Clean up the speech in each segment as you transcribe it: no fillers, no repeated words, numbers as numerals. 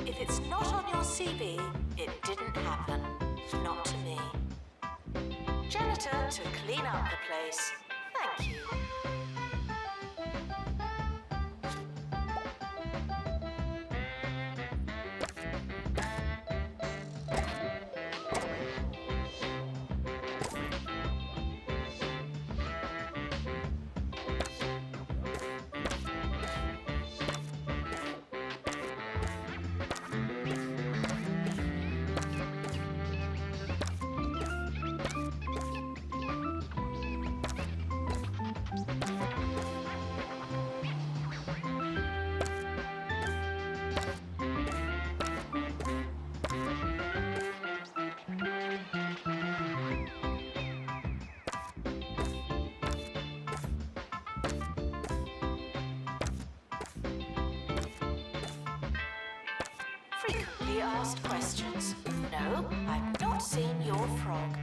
If it's not on your CV, it didn't happen. Not to me. Janitor to clean up the place. Thank you. Frequently asked questions. No, I've not seen your frog.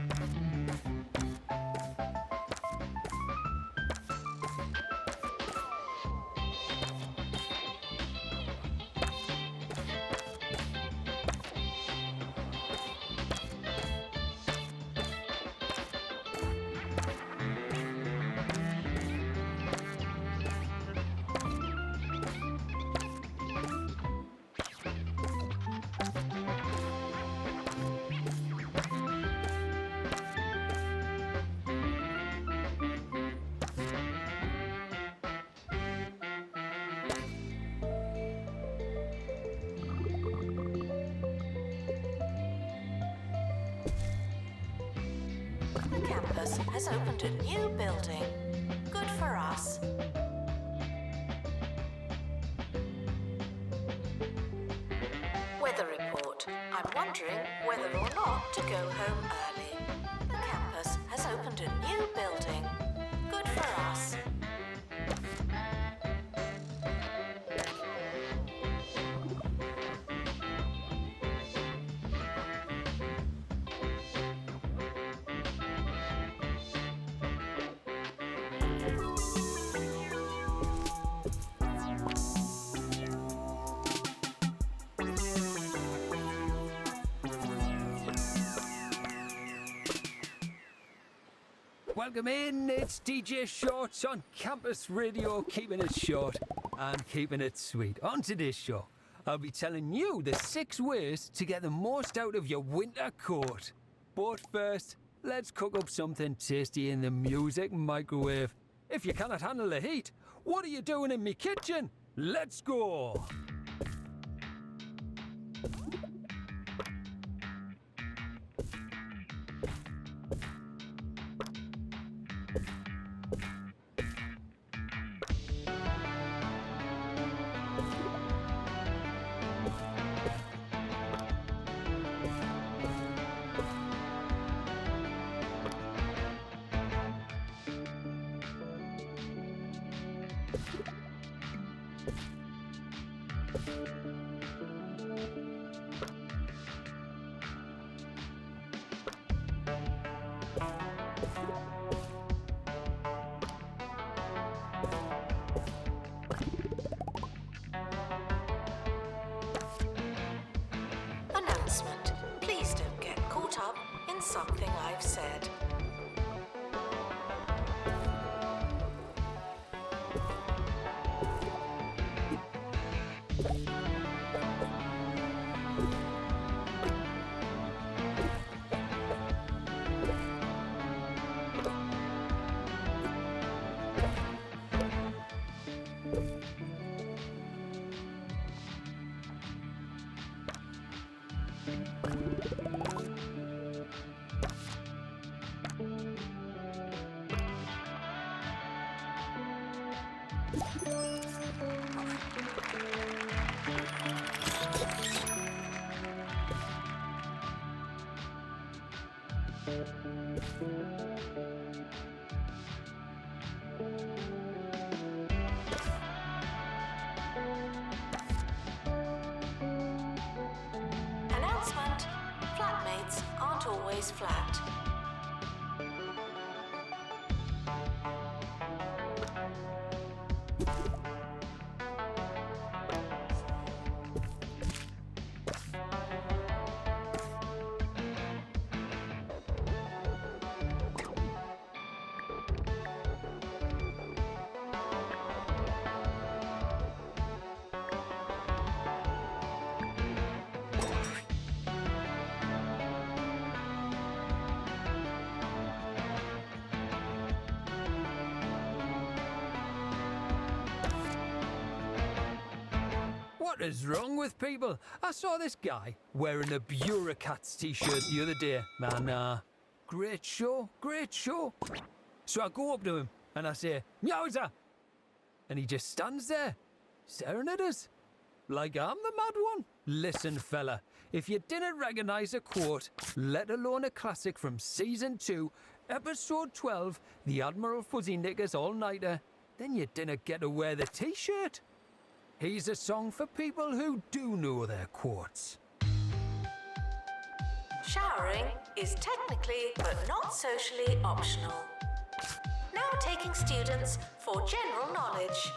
The campus has opened a new building. Good for us. Weather report. I'm wondering whether or not to go home early. The campus has opened a new building. Good for us. Welcome in, it's DJ Shorts on Campus Radio, keeping it short and keeping it sweet. On today's show, I'll be telling you the 6 ways to get the most out of your winter coat. But first, let's cook up something tasty in the music microwave. If you cannot handle the heat, what are you doing in me kitchen? Let's go! Announcement. Please don't get caught up in something I've said. Announcement. Flatmates aren't always flat. What is wrong with people? I saw this guy wearing a Bureaucrats t-shirt the other day. Man, great show, great show. So I go up to him and I say, "Meowser!" And he just stands there, staring at us, like I'm the mad one. Listen, fella, if you didn't recognise a quote, let alone a classic from Season 2, Episode 12, the Admiral Fuzzy Knickers All-Nighter, then you didn't get to wear the t-shirt. Here's a song for people who do know their quotes. Showering is technically but not socially optional. Now taking students for general knowledge.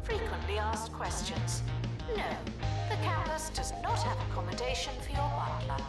Frequently asked questions. No, the campus does not have accommodation for your butler.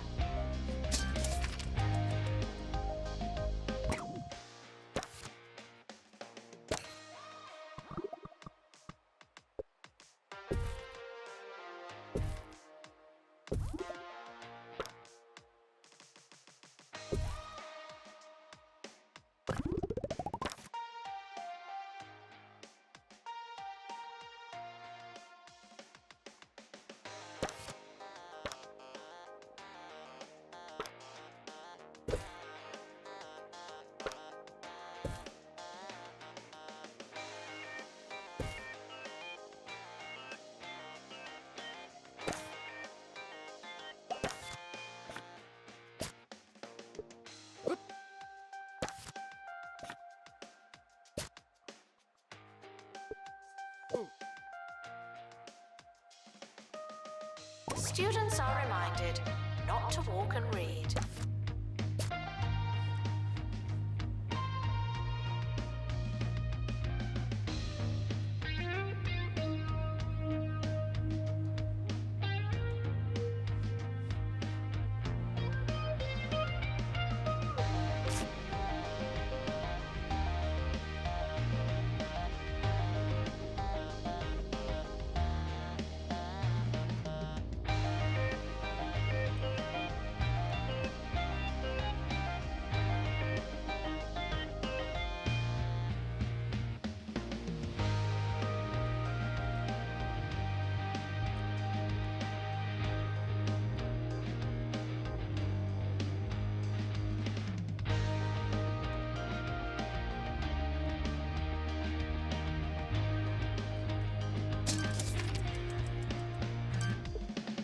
Students are reminded not to walk and read.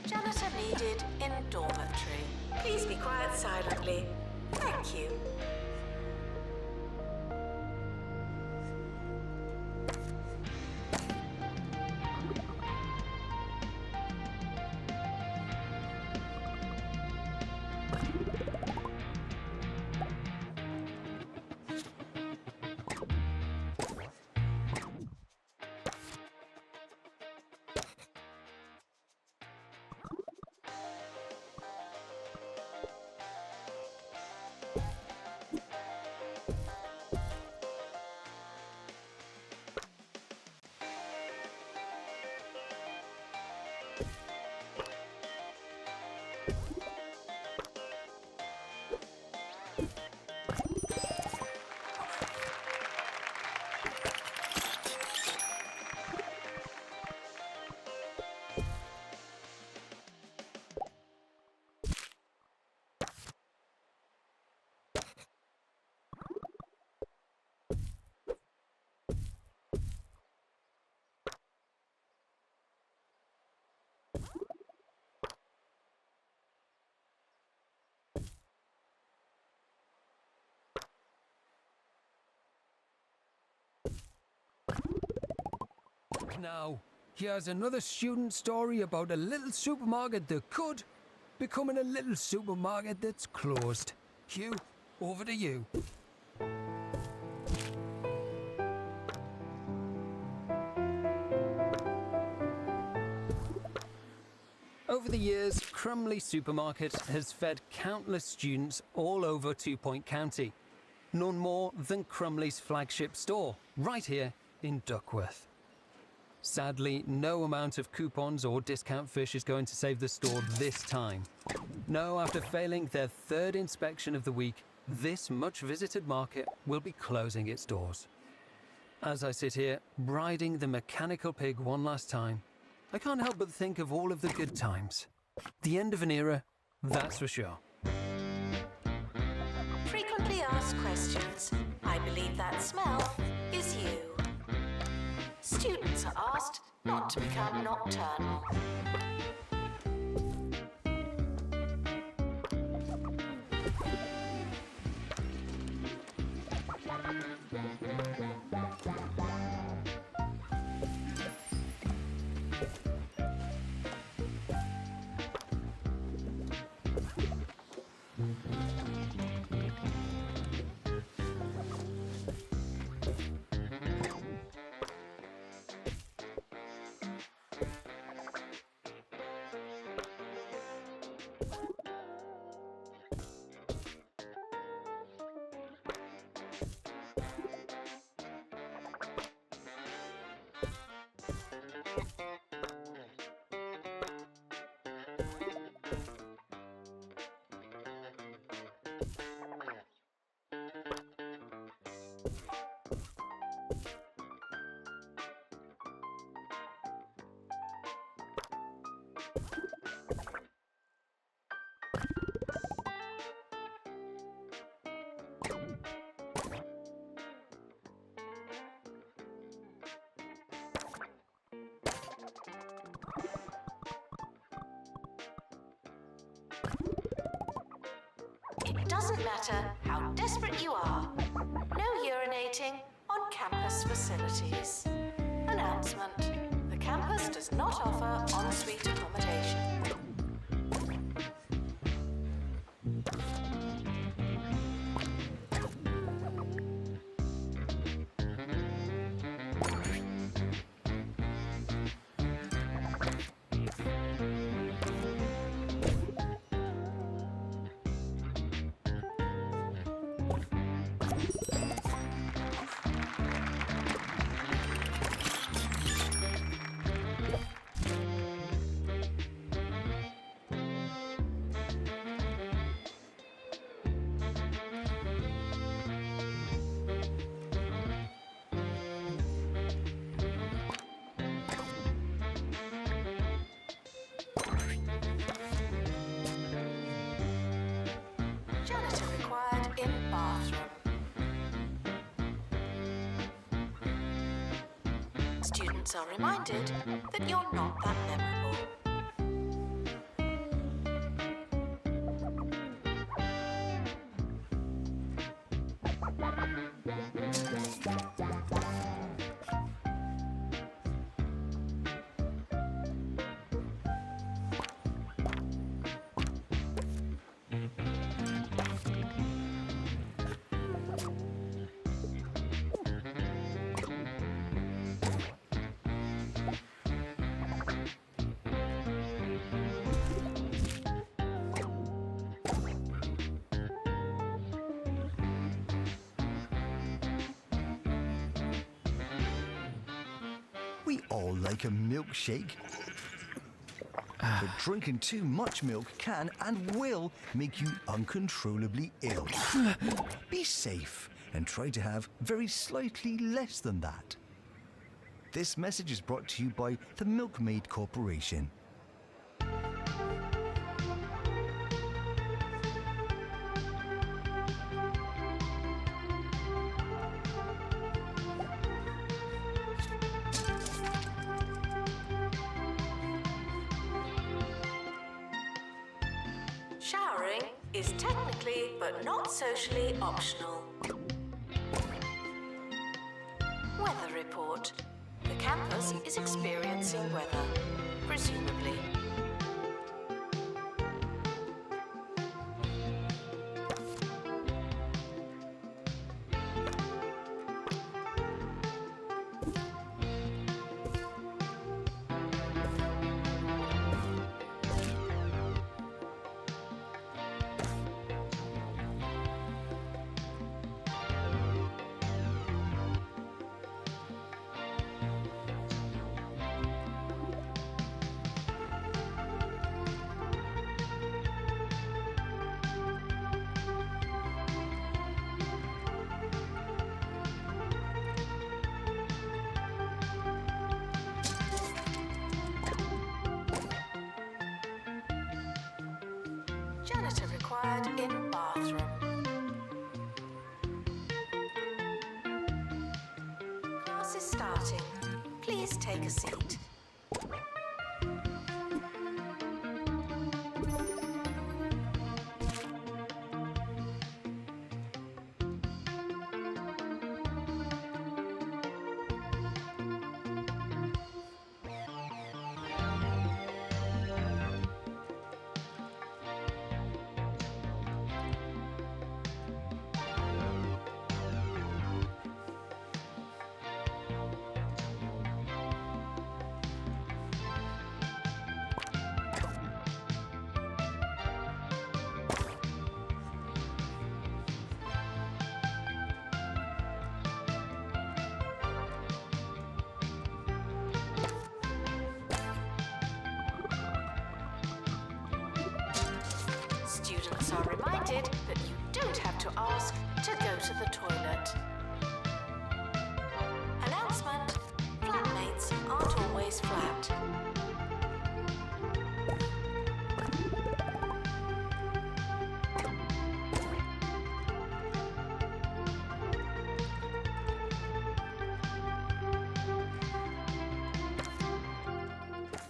Janitor needed in dormitory. Please be quiet silently. Thank you. Now, here's another student story about a little supermarket that could becoming a little supermarket that's closed. Hugh, over to you. Over the years, Crumley Supermarket has fed countless students all over 2 Point County. None more than Crumley's flagship store, right here in Duckworth. Sadly, no amount of coupons or discount fish is going to save the store this time. No, after failing their third inspection of the week, this much-visited market will be closing its doors. As I sit here, riding the mechanical pig one last time, I can't help but think of all of the good times. The end of an era, that's for sure. Frequently asked questions. I believe that smell is you. Students are asked not to become nocturnal. It doesn't matter how desperate you are. No urinating on campus facilities. Announcement. The campus does not offer en-suite accommodation. Janitor required in bathroom. Students are reminded that you're not that memorable. We all like a milkshake. But drinking too much milk can and will make you uncontrollably ill. Be safe and try to have very slightly less than that. This message is brought to you by the Milkmaid Corporation. Showering is technically but not socially optional. Weather report. The campus is experiencing weather, presumably. Janitor required in bathroom. Class is starting. Please take a seat. Students are reminded that you don't have to ask to go to the toilet. Announcement: flatmates aren't always flat.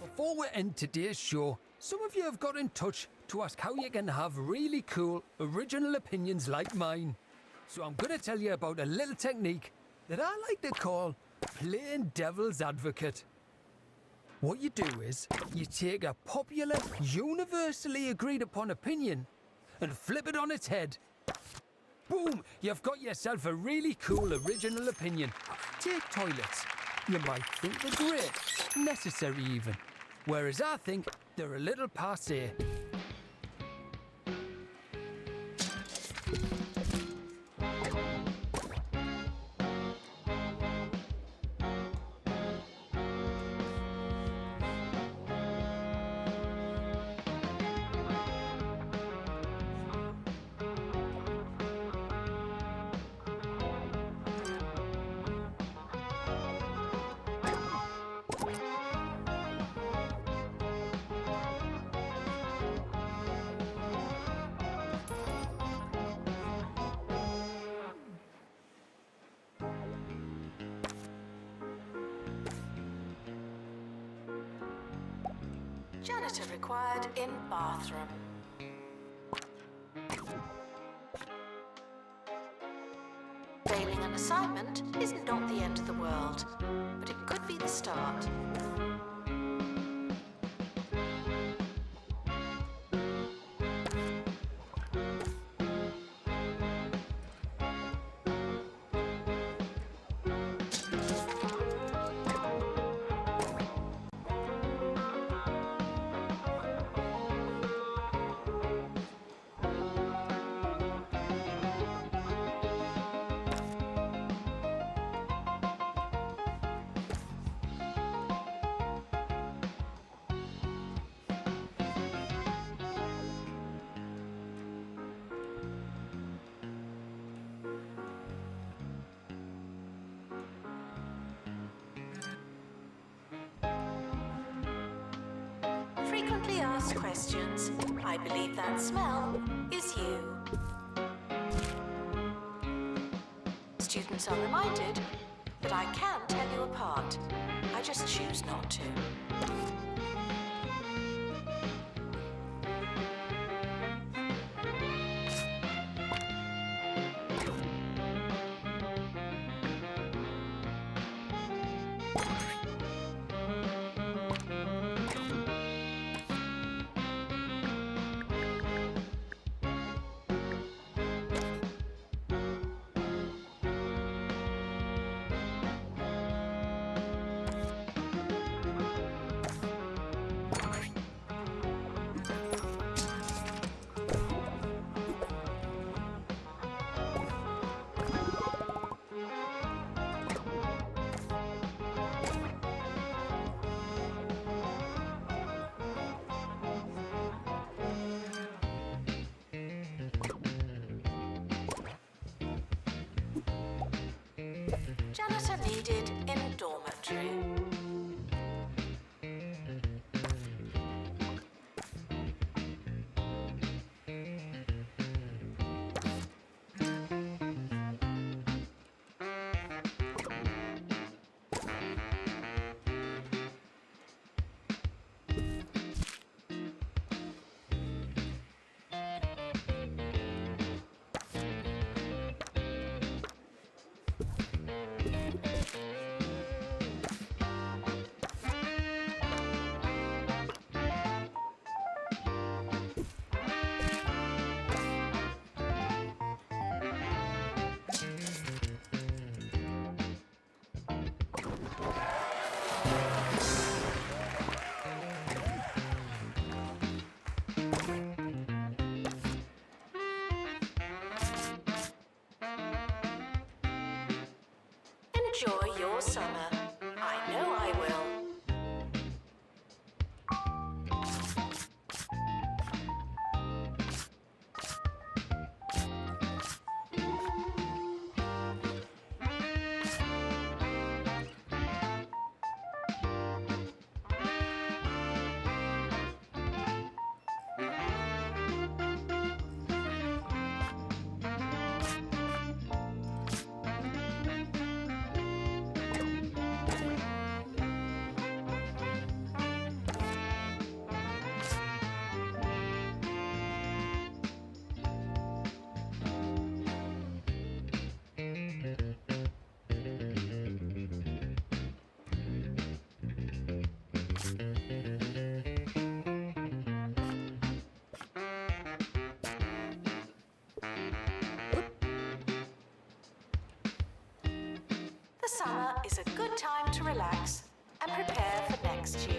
Before we end today's show, some of you have got in touch to ask how you can have really cool, original opinions like mine. So I'm going to tell you about a little technique that I like to call playing devil's advocate. What you do is, you take a popular, universally agreed upon opinion and flip it on its head. Boom! You've got yourself a really cool, original opinion. Take toilets. You might think they're great, necessary even. Whereas I think they're a little passé. Janitor required in bathroom. Failing an assignment is not the end of the world, but it could be the start. Frequently asked questions. I believe that smell is you. Students are reminded that I can tell you apart. I just choose not to. Enjoy your summer. I know I will. The summer is a good time to relax and prepare for next year.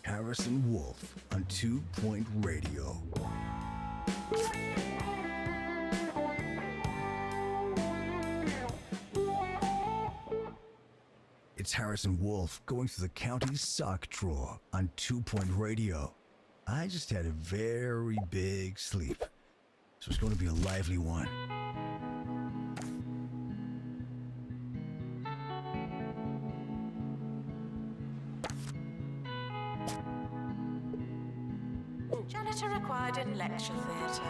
Harrison Wolf on 2 Point Radio. It's Harrison Wolf going through the county's sock drawer on 2 Point Radio. I just had a very big sleep, so it's going to be a lively one. Janitor required in lecture theatre.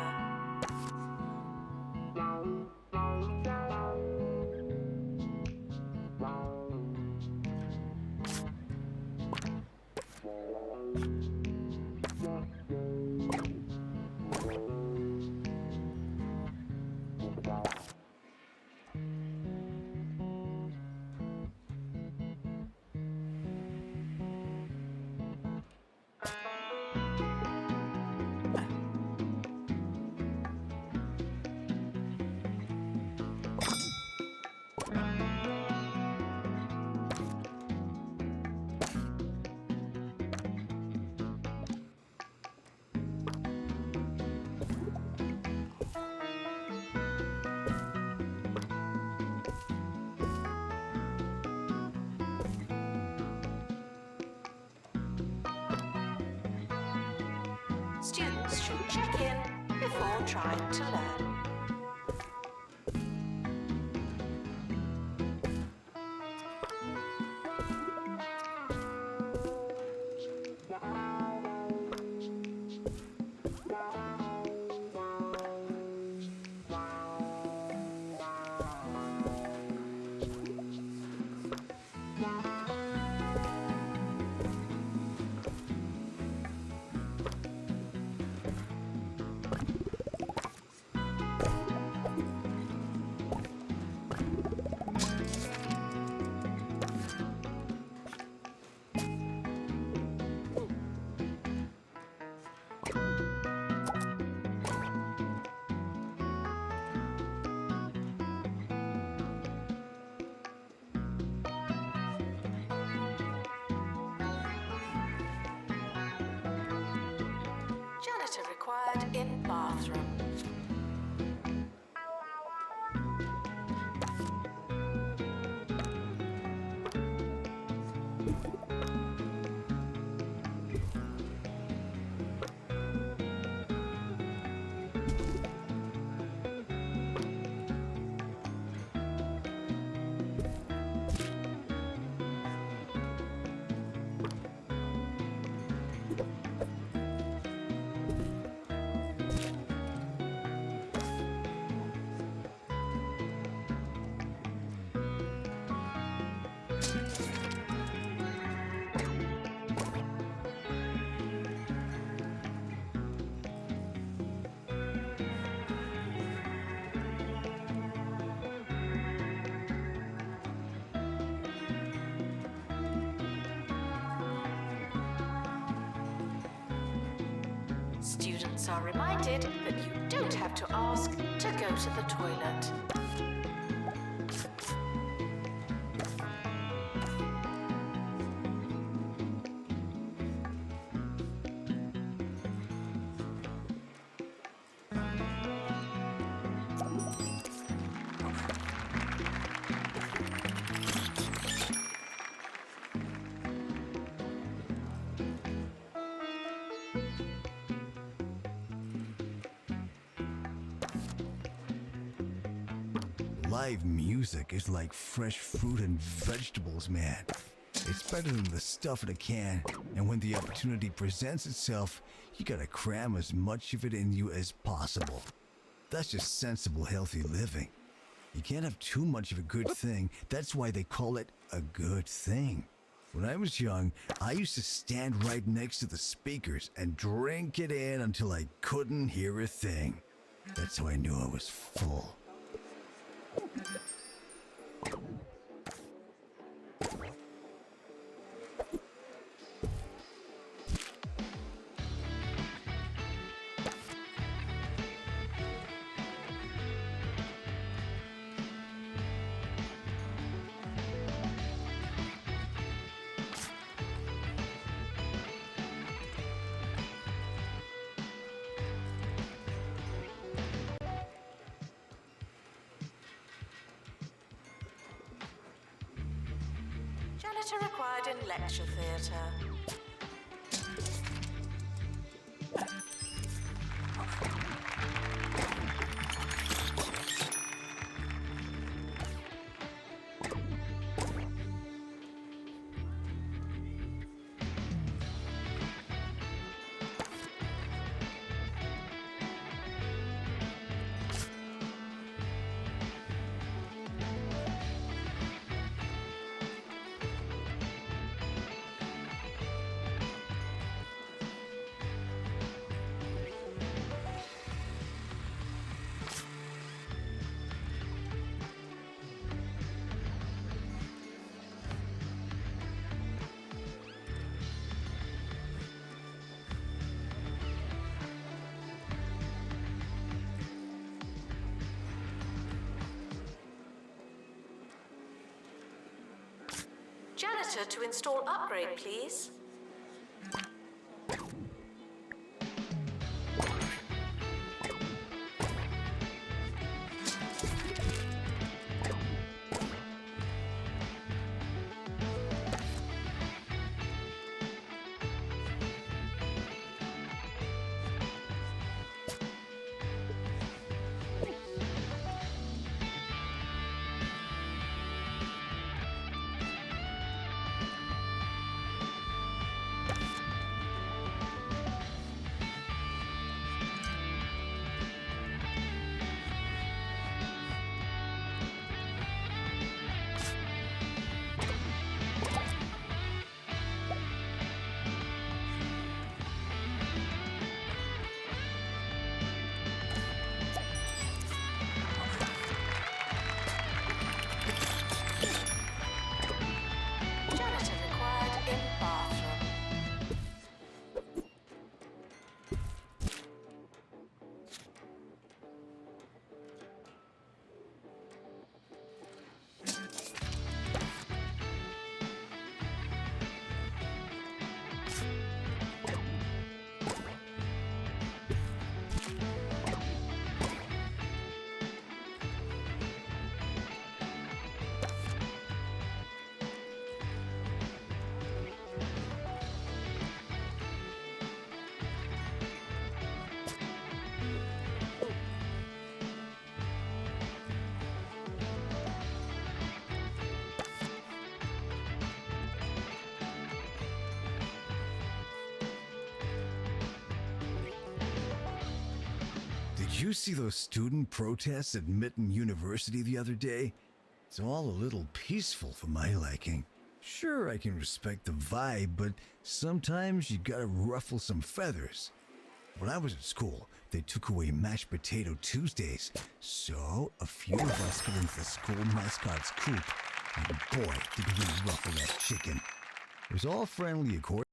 Students should check in before trying to learn. Students are reminded that you don't have to ask to go to the toilet. Live music is like fresh fruit and vegetables, man. It's better than the stuff in a can, and when the opportunity presents itself, you gotta cram as much of it in you as possible. That's just sensible, healthy living. You can't have too much of a good thing. That's why they call it a good thing. When I was young, I used to stand right next to the speakers and drink it in until I couldn't hear a thing. That's how I knew I was full. Janitor required in lecture theatre. Janitor to install upgrade, please. Janitor required in bathroom. Did you see those student protests at Mitten University the other day? It's all a little peaceful for my liking. Sure, I can respect the vibe, but sometimes you gotta ruffle some feathers. When I was at school, they took away mashed potato Tuesdays, so a few of us got into the school mascot's coop, and boy, did we ruffle that chicken. It was all friendly, according